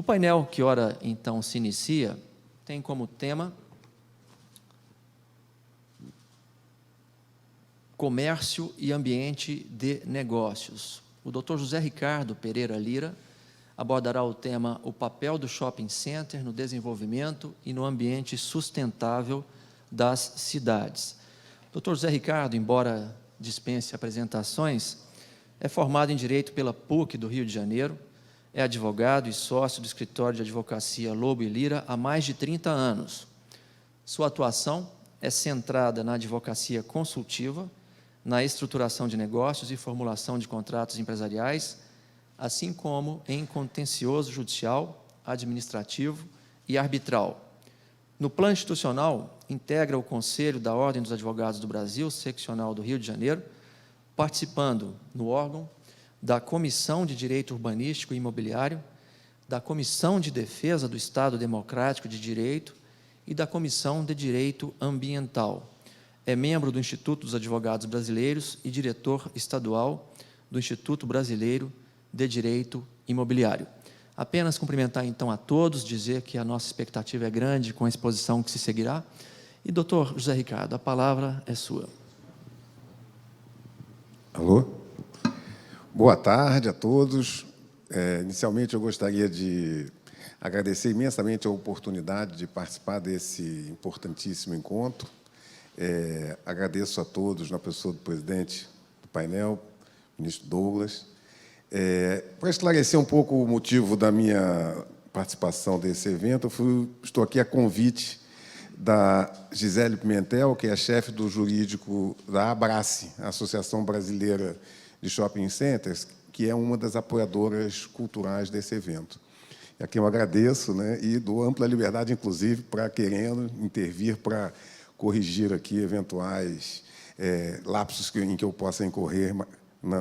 painel que, ora, então, se inicia, tem como tema Comércio e Ambiente de Negócios. O Dr. José Ricardo Pereira Lira abordará o tema O papel do shopping center no desenvolvimento e no ambiente sustentável das cidades. O Dr. José Ricardo, embora dispense apresentações, é formado em Direito pela PUC do Rio de Janeiro, é advogado e sócio do escritório de advocacia Lobo e Lira há mais de 30 anos. Sua atuação é centrada na advocacia consultiva, na estruturação de negócios e formulação de contratos empresariais, assim como em contencioso judicial, administrativo e arbitral. No plano institucional, integra o Conselho da Ordem dos Advogados do Brasil, seccional do Rio de Janeiro, participando no órgão da Comissão de Direito Urbanístico e Imobiliário, da Comissão de Defesa do Estado Democrático de Direito e da Comissão de Direito Ambiental. É membro do Instituto dos Advogados Brasileiros e diretor estadual do Instituto Brasileiro de Direito Imobiliário. Apenas cumprimentar, então, a todos, dizer que a nossa expectativa é grande com a exposição que se seguirá. E, doutor José Ricardo, a palavra é sua. Alô? Boa tarde a todos. Inicialmente, eu gostaria de agradecer imensamente a oportunidade de participar desse importantíssimo encontro. Agradeço a todos, na pessoa do presidente do painel, ministro Douglas. Para esclarecer um pouco o motivo da minha participação desse evento, estou aqui a convite da Gisele Pimentel, que é a chefe do jurídico da Abrace, a Associação Brasileira de Shopping Centers, que é uma das apoiadoras culturais desse evento. E aqui eu agradeço, né, e dou ampla liberdade, inclusive, para querendo intervir para corrigir aqui eventuais lapsos em que eu possa incorrer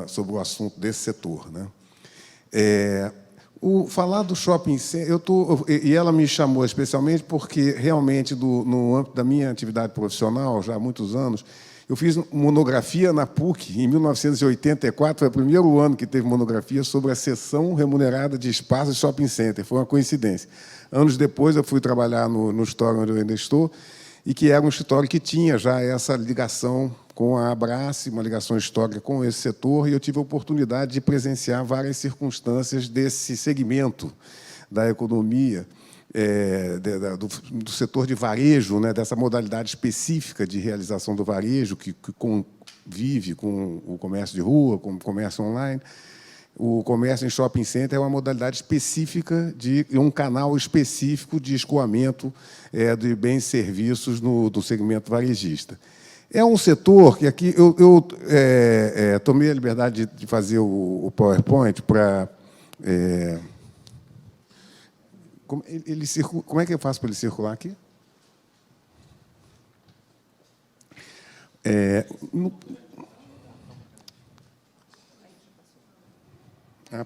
sobre o assunto desse setor, né? Falar do shopping center, e ela me chamou especialmente porque, realmente, no âmbito da minha atividade profissional, já há muitos anos, eu fiz monografia na PUC, em 1984, foi o primeiro ano que teve monografia sobre a cessão remunerada de espaços de shopping center, foi uma coincidência. Anos depois, eu fui trabalhar no escritório onde eu ainda estou, e que era um escritório que tinha já essa ligação com a Abrace, uma ligação histórica com esse setor, e eu tive a oportunidade de presenciar várias circunstâncias desse segmento da economia, do setor de varejo, né, dessa modalidade específica de realização do varejo, que convive com o comércio de rua, com o comércio online. O comércio em shopping center é uma modalidade específica, um canal específico de escoamento de bens e serviços do segmento varejista. É um setor que aqui eu tomei a liberdade de fazer o PowerPoint para... como é que eu faço para ele circular aqui?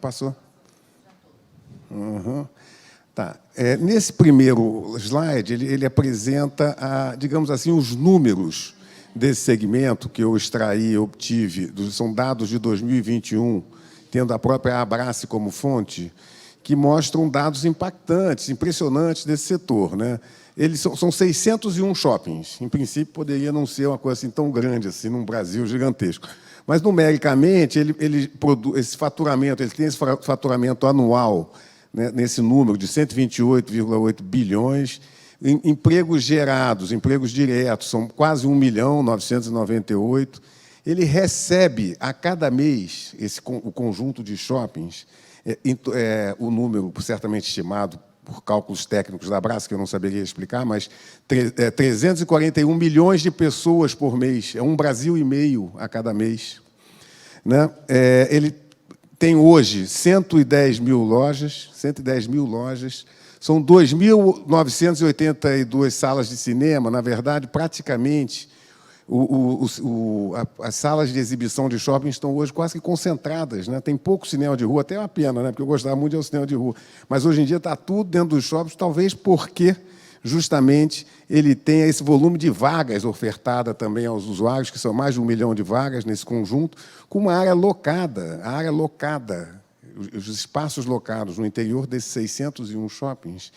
Passou? Uhum. Tá. Nesse primeiro slide, ele apresenta, digamos assim, os números desse segmento que eu extraí, obtive, são dados de 2021, tendo a própria Abrace como fonte, que mostram dados impactantes, impressionantes desse setor, né? Eles são 601 shoppings. Em princípio, poderia não ser uma coisa assim tão grande, assim, num Brasil gigantesco. Mas, numericamente, esse faturamento, ele tem esse faturamento anual, né, nesse número de 128,8 bilhões, empregos gerados, empregos diretos, são quase 1.998.000. Ele recebe, a cada mês, o conjunto de shoppings, o número certamente estimado por cálculos técnicos da Abrace, que eu não saberia explicar, mas 341 milhões de pessoas por mês, é 1,5 Brasil a cada mês, né? Ele tem hoje 110 mil lojas, são 2.982 salas de cinema, na verdade, praticamente, as salas de exibição de shopping estão hoje quase que concentradas, né? Tem pouco cinema de rua, até é uma pena, né? Porque eu gostava muito de ir ao cinema de rua. Mas, hoje em dia, está tudo dentro dos shoppings, talvez porque, justamente, ele tenha esse volume de vagas ofertada também aos usuários, que são mais de 1 milhão de vagas nesse conjunto, com uma área locada. A área locada os espaços locados no interior desses 601 shoppings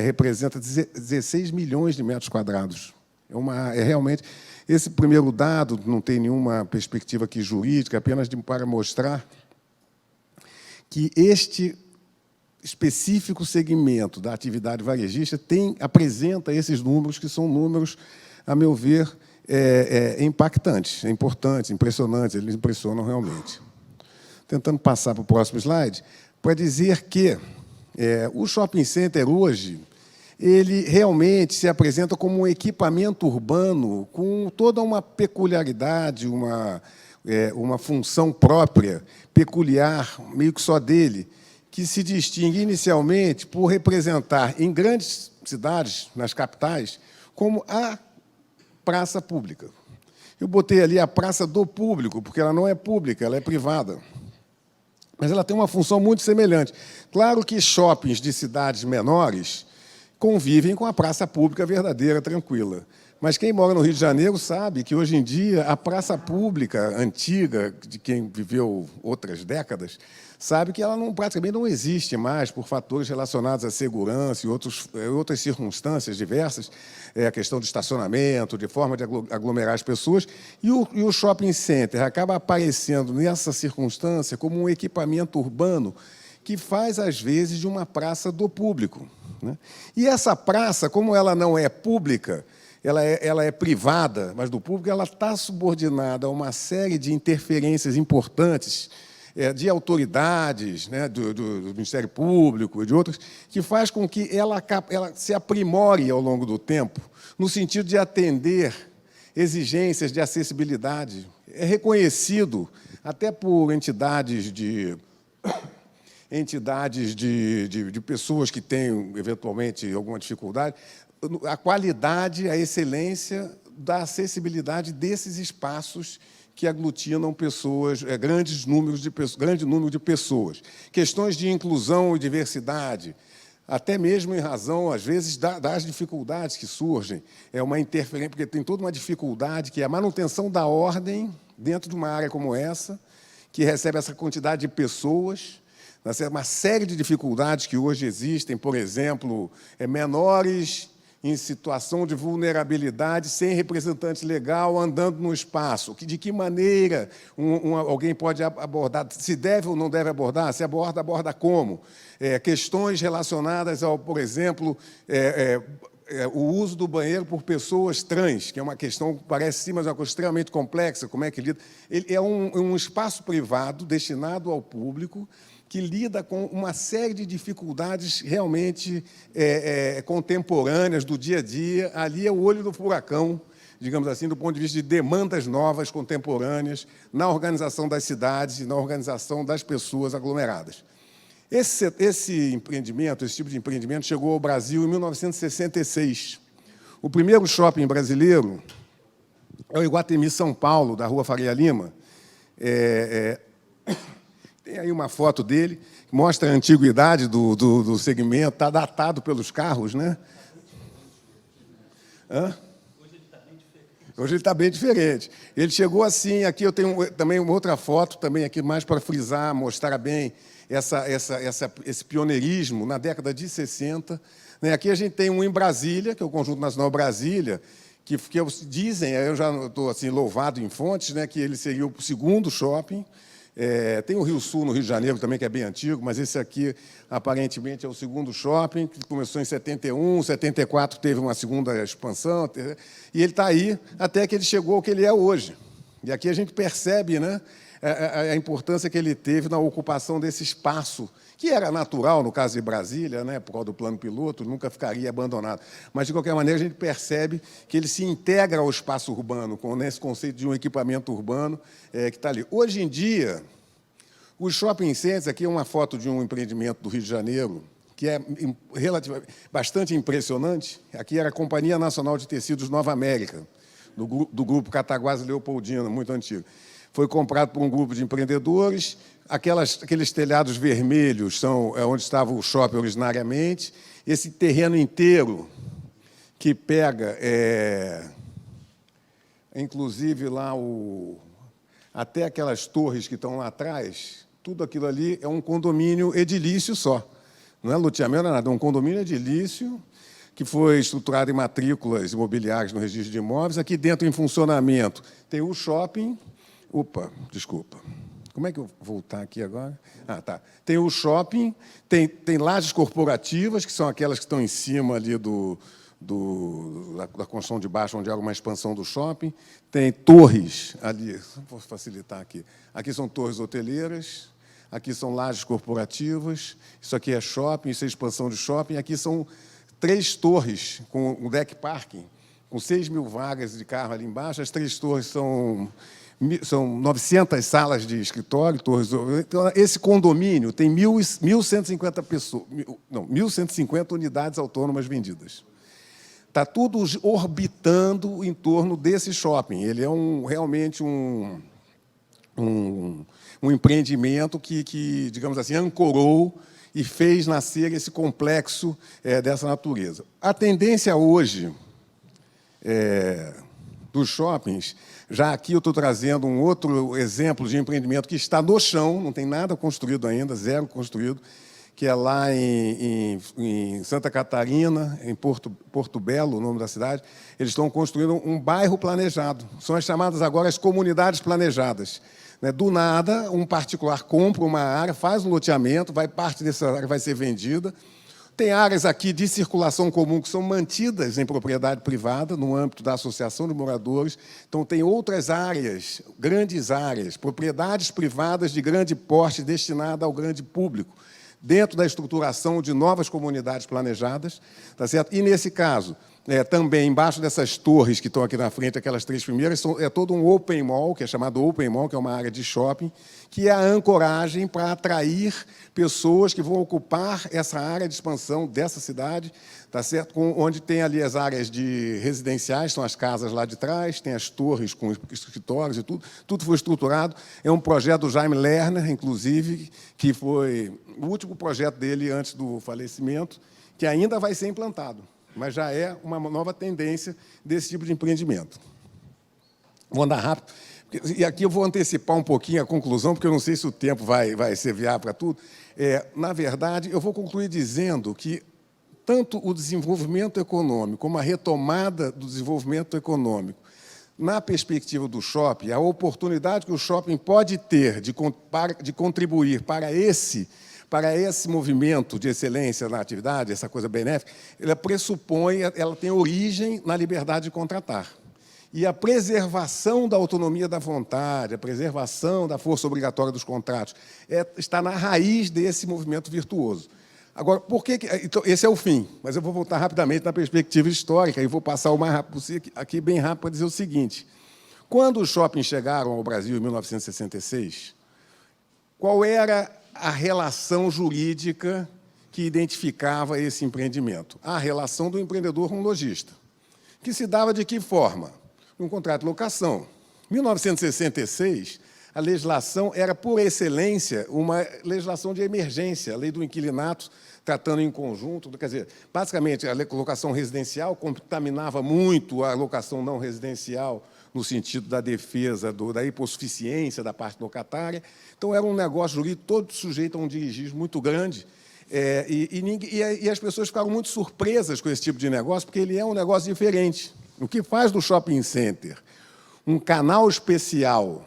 representa 16 milhões de metros quadrados. Realmente, esse primeiro dado não tem nenhuma perspectiva aqui jurídica, apenas para mostrar que este específico segmento da atividade varejista apresenta esses números, que são números, a meu ver, impactantes, importantes, impressionantes, eles impressionam realmente. Tentando passar para o próximo slide, para dizer que o shopping center hoje, ele realmente se apresenta como um equipamento urbano com toda uma peculiaridade, uma função própria, peculiar, meio que só dele, que se distingue inicialmente por representar, em grandes cidades, nas capitais, como a praça pública. Eu botei ali a praça do público, porque ela não é pública, ela é privada. Mas ela tem uma função muito semelhante. Claro que shoppings de cidades menores convivem com a praça pública verdadeira, tranquila. Mas quem mora no Rio de Janeiro sabe que, hoje em dia, a praça pública antiga, de quem viveu outras décadas, sabe que ela praticamente não existe mais por fatores relacionados à segurança e outras circunstâncias diversas, a questão de estacionamento, de forma de aglomerar as pessoas, e o shopping center acaba aparecendo nessa circunstância como um equipamento urbano que faz, às vezes, de uma praça do público, né? E essa praça, como ela não é pública, ela é privada, mas do público, ela está subordinada a uma série de interferências importantes de autoridades, né, do Ministério Público e de outras, que faz com que ela se aprimore ao longo do tempo, no sentido de atender exigências de acessibilidade. É reconhecido até por entidades de pessoas que têm, eventualmente, alguma dificuldade, a qualidade, a excelência da acessibilidade desses espaços que aglutinam pessoas, grande número de pessoas. Questões de inclusão e diversidade, até mesmo em razão, às vezes, das dificuldades que surgem. É uma interferência, porque tem toda uma dificuldade, que é a manutenção da ordem dentro de uma área como essa, que recebe essa quantidade de pessoas, uma série de dificuldades que hoje existem, por exemplo, menores em situação de vulnerabilidade, sem representante legal, andando no espaço. De que maneira alguém pode abordar? Se deve ou não deve abordar? Se aborda como? Questões relacionadas ao, por exemplo, o uso do banheiro por pessoas trans, que é uma questão que parece sim, mas é uma coisa extremamente complexa, como é que lida. Ele é um espaço privado destinado ao público, que lida com uma série de dificuldades realmente contemporâneas, do dia a dia. Ali é o olho do furacão, digamos assim, do ponto de vista de demandas novas, contemporâneas, na organização das cidades e na organização das pessoas aglomeradas. Esse empreendimento, esse tipo de empreendimento, chegou ao Brasil em 1966. O primeiro shopping brasileiro é o Iguatemi São Paulo, da Rua Faria Lima. Tem aí uma foto dele, que mostra a antiguidade do segmento, está datado pelos carros, né? Hã? Hoje ele está bem diferente. Ele chegou assim, aqui eu tenho também uma outra foto, também aqui mais para frisar, mostrar bem esse pioneirismo na década de 60. Né? Aqui a gente tem um em Brasília, que é o Conjunto Nacional Brasília, que dizem, eu já estou assim, louvado em fontes, né, que ele seria o segundo shopping. Tem o Rio Sul, no Rio de Janeiro, também, que é bem antigo, mas esse aqui, aparentemente, é o segundo shopping, que começou em 71, 74 teve uma segunda expansão, e ele está aí até que ele chegou ao que ele é hoje. E aqui a gente percebe, né, a importância que ele teve na ocupação desse espaço, que era natural, no caso de Brasília, né, por causa do plano piloto, nunca ficaria abandonado. Mas, de qualquer maneira, a gente percebe que ele se integra ao espaço urbano, com esse conceito de um equipamento urbano que está ali. Hoje em dia, os shopping centers, aqui é uma foto de um empreendimento do Rio de Janeiro, que é bastante impressionante. Aqui era a Companhia Nacional de Tecidos Nova América, do grupo Cataguases Leopoldina, muito antigo. Foi comprado por um grupo de empreendedores. Aqueles telhados vermelhos são onde estava o shopping originariamente. Esse terreno inteiro que pega, inclusive, lá até aquelas torres que estão lá atrás, Tudo aquilo ali é um condomínio edilício só. Não é loteamento, não é nada, é um condomínio edilício que foi estruturado em matrículas imobiliárias no registro de imóveis. Aqui dentro, em funcionamento, tem o shopping. Opa, desculpa. Como é que eu vou voltar aqui agora? Ah, tá. Tem o shopping, tem lajes corporativas, que são aquelas que estão em cima ali da construção de baixo, onde há uma expansão do shopping. Tem torres ali, vou facilitar aqui. Aqui são torres hoteleiras, aqui são lajes corporativas, isso aqui é shopping, isso é expansão de shopping, aqui são 3 torres com um deck parking, com 6.000 vagas de carro ali embaixo. As 3 torres são 900 salas de escritório. Torres. Então, esse condomínio tem 1.150 pessoas, não, 1.150 unidades autônomas vendidas. Está tudo orbitando em torno desse shopping. Ele é realmente um empreendimento que, digamos assim, ancorou e fez nascer esse complexo dessa natureza. A tendência hoje dos shoppings, já aqui eu estou trazendo um outro exemplo de empreendimento que está no chão, não tem nada construído ainda, 0 construído, que é lá em Santa Catarina, em Porto Belo, o nome da cidade. Eles estão construindo um bairro planejado. São as chamadas agora as comunidades planejadas. Do nada, um particular compra uma área, faz um loteamento, parte dessa área vai ser vendida. Tem áreas aqui de circulação comum que são mantidas em propriedade privada, no âmbito da associação de moradores. Então, tem outras áreas, grandes áreas, propriedades privadas de grande porte destinadas ao grande público, dentro da estruturação de novas comunidades planejadas. Tá certo? E, nesse caso, também, embaixo dessas torres que estão aqui na frente, aquelas 3 primeiras, é todo um open mall, que é chamado open mall, que é uma área de shopping, que é a ancoragem para atrair pessoas que vão ocupar essa área de expansão dessa cidade, tá certo? Onde tem ali as áreas de residenciais, são as casas lá de trás, tem as torres com escritórios e tudo foi estruturado. É um projeto do Jaime Lerner, inclusive, que foi o último projeto dele antes do falecimento, que ainda vai ser implantado, mas já é uma nova tendência desse tipo de empreendimento. Vou andar rápido, e aqui eu vou antecipar um pouquinho a conclusão, porque eu não sei se o tempo vai ser viável para tudo. Na verdade, eu vou concluir dizendo que tanto o desenvolvimento econômico como a retomada do desenvolvimento econômico, na perspectiva do shopping, a oportunidade que o shopping pode ter de contribuir para esse movimento de excelência na atividade, essa coisa benéfica, ela tem origem na liberdade de contratar. E a preservação da autonomia da vontade, a preservação da força obrigatória dos contratos, está na raiz desse movimento virtuoso. Agora, por que... Então, esse é o fim, mas eu vou voltar rapidamente na perspectiva histórica e vou passar o mais rápido possível aqui, bem rápido, para dizer o seguinte. Quando os shoppings chegaram ao Brasil, em 1966, qual era a relação jurídica que identificava esse empreendimento? A relação do empreendedor com o lojista, que se dava de que forma? Um contrato de locação. Em 1966, a legislação era, por excelência, uma legislação de emergência, a lei do inquilinato, tratando em conjunto, quer dizer, basicamente, a locação residencial contaminava muito a locação não residencial, no sentido da defesa da hipossuficiência da parte locatária. Então, era um negócio jurídico todo sujeito a um dirigismo muito grande, e as pessoas ficaram muito surpresas com esse tipo de negócio, porque ele é um negócio diferente. O que faz do shopping center um canal especial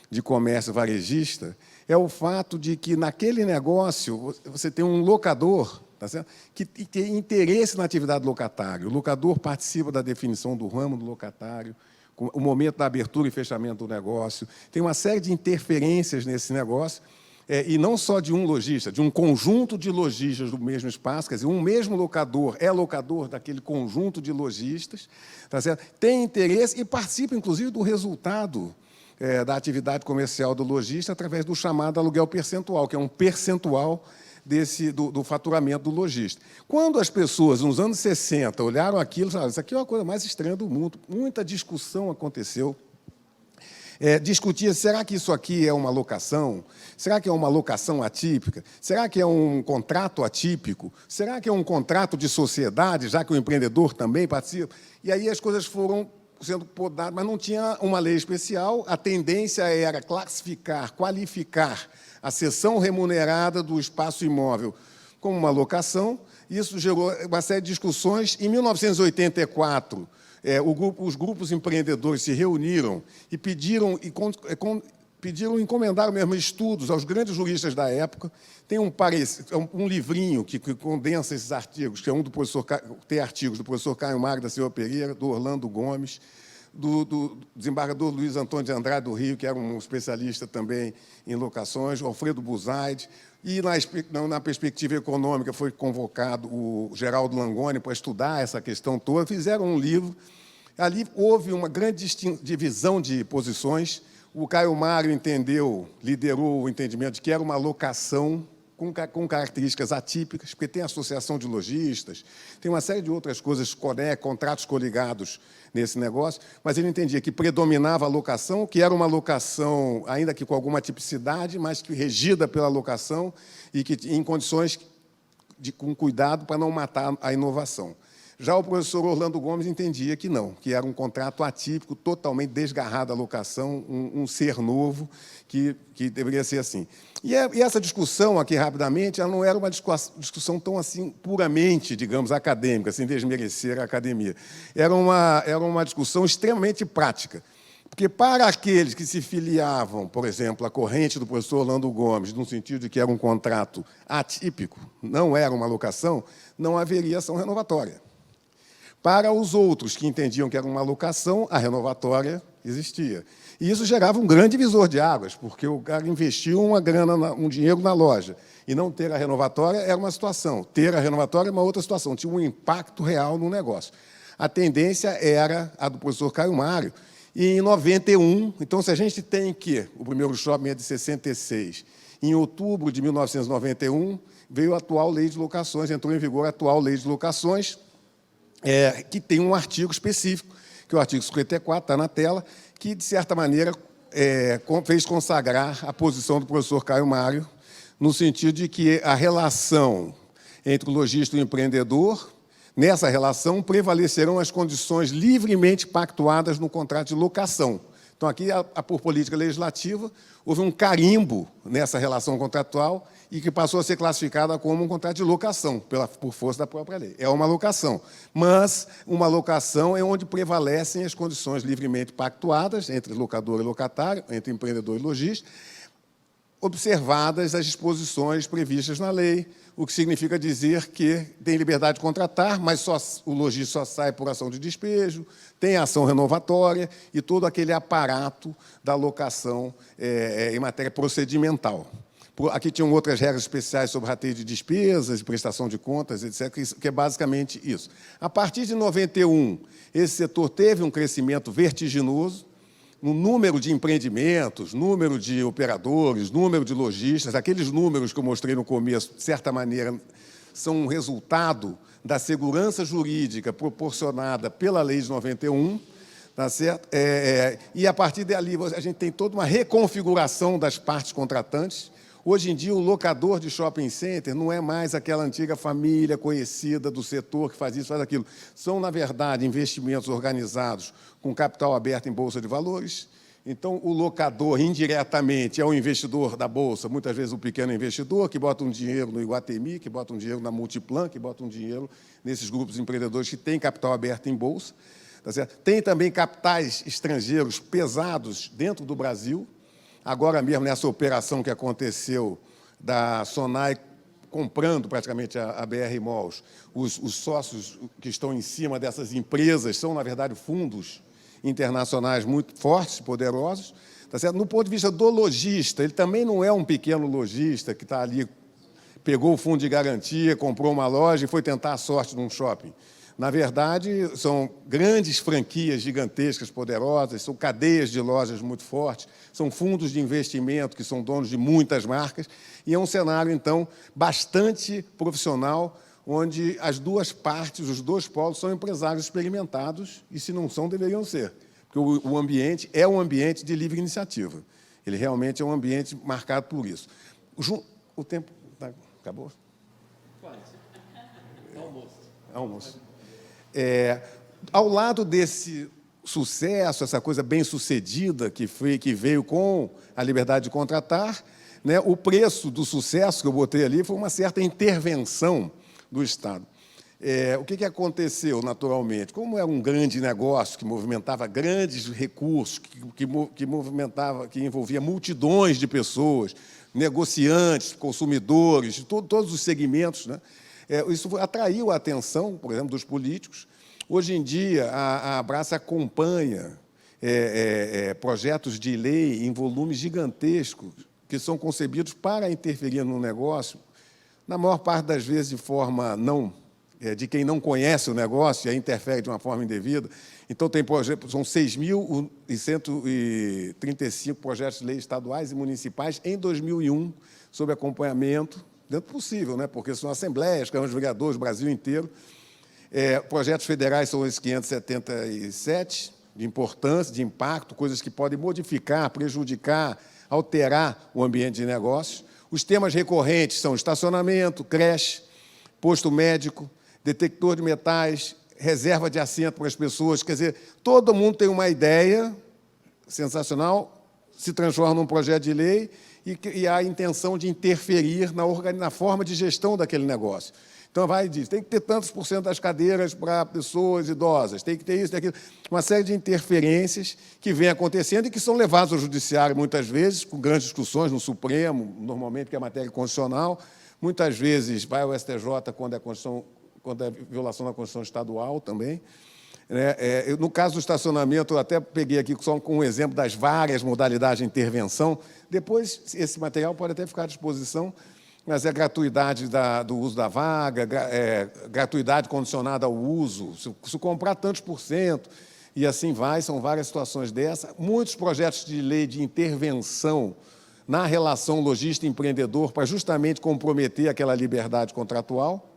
de comércio varejista é o fato de que, naquele negócio, você tem um locador, tá certo? Que tem interesse na atividade locatária. O locador participa da definição do ramo do locatário, o momento da abertura e fechamento do negócio. Tem uma série de interferências nesse negócio, e não só de um lojista, de um conjunto de lojistas do mesmo espaço, quer dizer, um mesmo locador é locador daquele conjunto de lojistas, tá certo? Tem interesse e participa, inclusive, do resultado da atividade comercial do lojista através do chamado aluguel percentual, que é um percentual do faturamento do lojista. Quando as pessoas, nos anos 60, olharam aquilo, falaram, isso aqui é uma coisa mais estranha do mundo, muita discussão aconteceu. Discutia, será que isso aqui é uma locação? Será que é uma locação atípica? Será que é um contrato atípico? Será que é um contrato de sociedade, já que o empreendedor também participa? E aí as coisas foram sendo podado, mas não tinha uma lei especial. A tendência era classificar, qualificar a cessão remunerada do espaço imóvel como uma locação. Isso gerou uma série de discussões. Em 1984, os grupos empreendedores se reuniram e pediram encomendaram mesmo estudos aos grandes juristas da época. Tem um livrinho que condensa esses artigos, que é tem artigos do professor Caio Magro da Silva Pereira, do Orlando Gomes, do desembargador Luiz Antônio de Andrade do Rio, que era um especialista também em locações, o Alfredo Buzaide, e na perspectiva econômica foi convocado o Geraldo Langoni para estudar essa questão toda. Fizeram um livro. Ali houve uma grande divisão de posições. O Caio Mário liderou o entendimento de que era uma locação com características atípicas, porque tem associação de lojistas, tem uma série de outras coisas, contratos coligados nesse negócio, mas ele entendia que predominava a locação, que era uma locação, ainda que com alguma tipicidade, mas que regida pela locação e que em condições com cuidado para não matar a inovação. Já o professor Orlando Gomes entendia que não, que era um contrato atípico, totalmente desgarrado da locação, um ser novo, que deveria ser assim. E essa discussão aqui, rapidamente, ela não era uma discussão tão assim puramente, digamos, acadêmica, sem desmerecer a academia. Era uma discussão extremamente prática. Porque, para aqueles que se filiavam, por exemplo, à corrente do professor Orlando Gomes, no sentido de que era um contrato atípico, não era uma locação, não haveria ação renovatória. Para os outros que entendiam que era uma locação, a renovatória existia. E isso gerava um grande divisor de águas, porque o cara investiu um dinheiro na loja, e não ter a renovatória era uma situação, ter a renovatória é uma outra situação, tinha um impacto real no negócio. A tendência era a do professor Caio Mário. E em 91, então, se a gente tem que o primeiro shopping é de 66, em outubro de 1991, veio a atual lei de locações, entrou em vigor a atual lei de locações, que tem um artigo específico, que é o artigo 54, está na tela, que, de certa maneira, fez consagrar a posição do professor Caio Mário, no sentido de que a relação entre o lojista e o empreendedor, nessa relação, prevalecerão as condições livremente pactuadas no contrato de locação. Então, aqui, por política legislativa, houve um carimbo nessa relação contratual e que passou a ser classificada como um contrato de locação, por força da própria lei. É uma locação, mas uma locação é onde prevalecem as condições livremente pactuadas entre locador e locatário, entre empreendedor e lojista, observadas as disposições previstas na lei, o que significa dizer que tem liberdade de contratar, mas o lojista só sai por ação de despejo, tem ação renovatória e todo aquele aparato da locação em matéria procedimental. Aqui tinham outras regras especiais sobre rateio de despesas, prestação de contas, etc., que é basicamente isso. A partir de 91, esse setor teve um crescimento vertiginoso, no número de empreendimentos, número de operadores, número de lojistas. Aqueles números que eu mostrei no começo, de certa maneira, são um resultado da segurança jurídica proporcionada pela Lei de 91, tá certo? E, a partir dali, a gente tem toda uma reconfiguração das partes contratantes. Hoje em dia, o locador de shopping center não é mais aquela antiga família conhecida do setor que faz isso, faz aquilo. São, na verdade, investimentos organizados com capital aberto em bolsa de valores. Então, o locador, indiretamente, é o investidor da bolsa, muitas vezes o pequeno investidor, que bota um dinheiro no Iguatemi, que bota um dinheiro na Multiplan, que bota um dinheiro nesses grupos empreendedores que têm capital aberto em bolsa. Tá certo? Tem também capitais estrangeiros pesados dentro do Brasil. Agora mesmo, nessa operação que aconteceu da Sonai comprando praticamente a BR Malls, os sócios que estão em cima dessas empresas são, na verdade, fundos internacionais muito fortes, poderosos. Tá certo? No ponto de vista do lojista, ele também não é um pequeno lojista que está ali, pegou o fundo de garantia, comprou uma loja e foi tentar a sorte num shopping. Na verdade, são grandes franquias gigantescas, poderosas, são cadeias de lojas muito fortes, são fundos de investimento que são donos de muitas marcas, e é um cenário, então, bastante profissional, onde as duas partes, os dois polos, são empresários experimentados, e, se não são, deveriam ser, porque o ambiente é um ambiente de livre iniciativa. Ele realmente é um ambiente marcado por isso. O tempo... Acabou? Quase. Almoço. Almoço. Ao lado desse sucesso, essa coisa bem-sucedida que veio com a liberdade de contratar, né? O preço do sucesso que eu botei ali foi uma certa intervenção do Estado. O que aconteceu, naturalmente? Como era um grande negócio que movimentava grandes recursos, que envolvia multidões de pessoas, negociantes, consumidores, todos os segmentos, né? Isso atraiu a atenção, por exemplo, dos políticos. Hoje em dia, a Abraço acompanha projetos de lei em volumes gigantescos que são concebidos para interferir no negócio, na maior parte das vezes de forma de quem não conhece o negócio e aí interfere de uma forma indevida. Então, tem projetos, são 6.135 projetos de lei estaduais e municipais em 2001, sob acompanhamento, dentro do possível, né? Porque são assembleias, câmaras de vereadores, Brasil inteiro. Projetos federais são esses 577, de importância, de impacto, coisas que podem modificar, prejudicar, alterar o ambiente de negócios. Os temas recorrentes são estacionamento, creche, posto médico, detector de metais, reserva de assento para as pessoas. Quer dizer, todo mundo tem uma ideia sensacional, se transforma num projeto de lei e há a intenção de interferir na forma de gestão daquele negócio. Então, vai e diz, tem que ter tantos por cento das cadeiras para pessoas idosas, tem que ter isso, tem aquilo. Uma série de interferências que vem acontecendo e que são levadas ao judiciário, muitas vezes, com grandes discussões no Supremo, normalmente, que é matéria constitucional. Muitas vezes vai ao STJ quando é violação da Constituição estadual também. No caso do estacionamento, eu até peguei aqui só com um exemplo das várias modalidades de intervenção. Depois, esse material pode até ficar à disposição, mas é gratuidade do uso da vaga, gratuidade condicionada ao uso, se comprar tantos por cento, e assim vai, são várias situações dessa. Muitos projetos de lei de intervenção na relação lojista-empreendedor para justamente comprometer aquela liberdade contratual.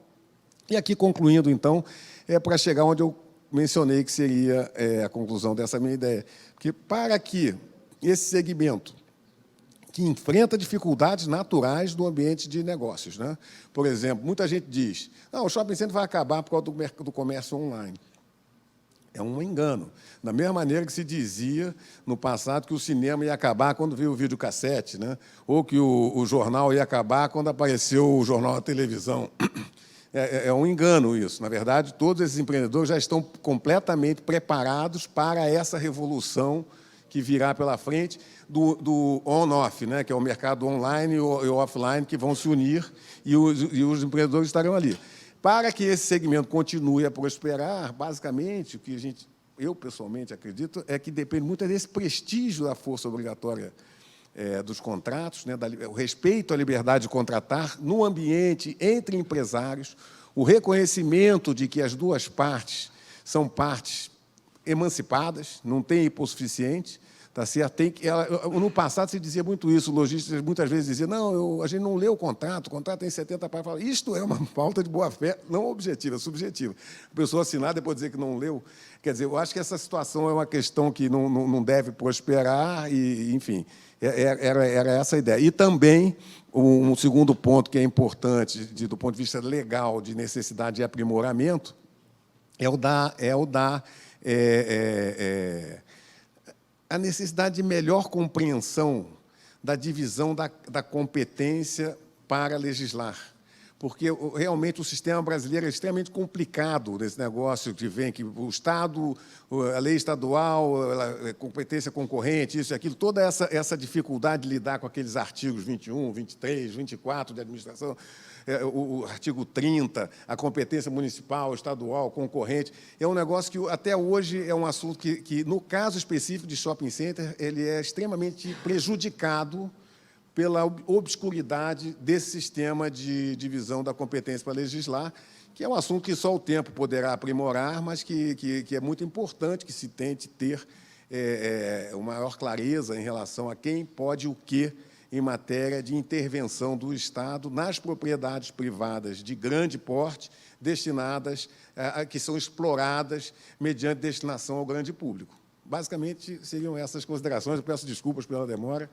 E aqui, concluindo, então, para chegar onde eu mencionei que seria a conclusão dessa minha ideia. Porque, para que esse segmento, que enfrenta dificuldades naturais do ambiente de negócios, né? Por exemplo, muita gente diz, não, o shopping center vai acabar por causa do comércio online. É um engano. Da mesma maneira que se dizia no passado que o cinema ia acabar quando veio o videocassete, né? Ou que o jornal ia acabar quando apareceu o jornal na televisão. É um engano isso. Na verdade, todos esses empreendedores já estão completamente preparados para essa revolução que virá pela frente do on-off, né? Que é o mercado online e o offline, que vão se unir e os empreendedores estarão ali. Para que esse segmento continue a prosperar, basicamente, o que eu pessoalmente acredito, é que depende muito desse prestígio da força obrigatória dos contratos, né, o respeito à liberdade de contratar no ambiente entre empresários, o reconhecimento de que as duas partes são partes emancipadas, não tem hipossuficiente, tá certo? No passado se dizia muito isso, o lojista muitas vezes dizia, não, a gente não lê o contrato tem 70 páginas. Isto é uma falta de boa-fé, não objetiva, subjetiva. A pessoa assinar, depois dizer que não leu. Quer dizer, eu acho que essa situação é uma questão que não deve prosperar e, enfim, era essa a ideia. E também, um segundo ponto que é importante, do ponto de vista legal, de necessidade de aprimoramento, a necessidade de melhor compreensão da divisão da competência para legislar. Porque, realmente, o sistema brasileiro é extremamente complicado nesse negócio que vem, que o Estado, a lei estadual, a competência concorrente, isso e aquilo, toda essa dificuldade de lidar com aqueles artigos 21, 23, 24 de administração, o artigo 30, a competência municipal, estadual, concorrente, é um negócio que, até hoje, é um assunto que no caso específico de shopping center, ele é extremamente prejudicado pela obscuridade desse sistema de divisão da competência para legislar, que é um assunto que só o tempo poderá aprimorar, mas que é muito importante que se tente ter uma maior clareza em relação a quem pode o quê em matéria de intervenção do Estado nas propriedades privadas de grande porte, destinadas, que são exploradas mediante destinação ao grande público. Basicamente, seriam essas considerações. Eu peço desculpas pela demora.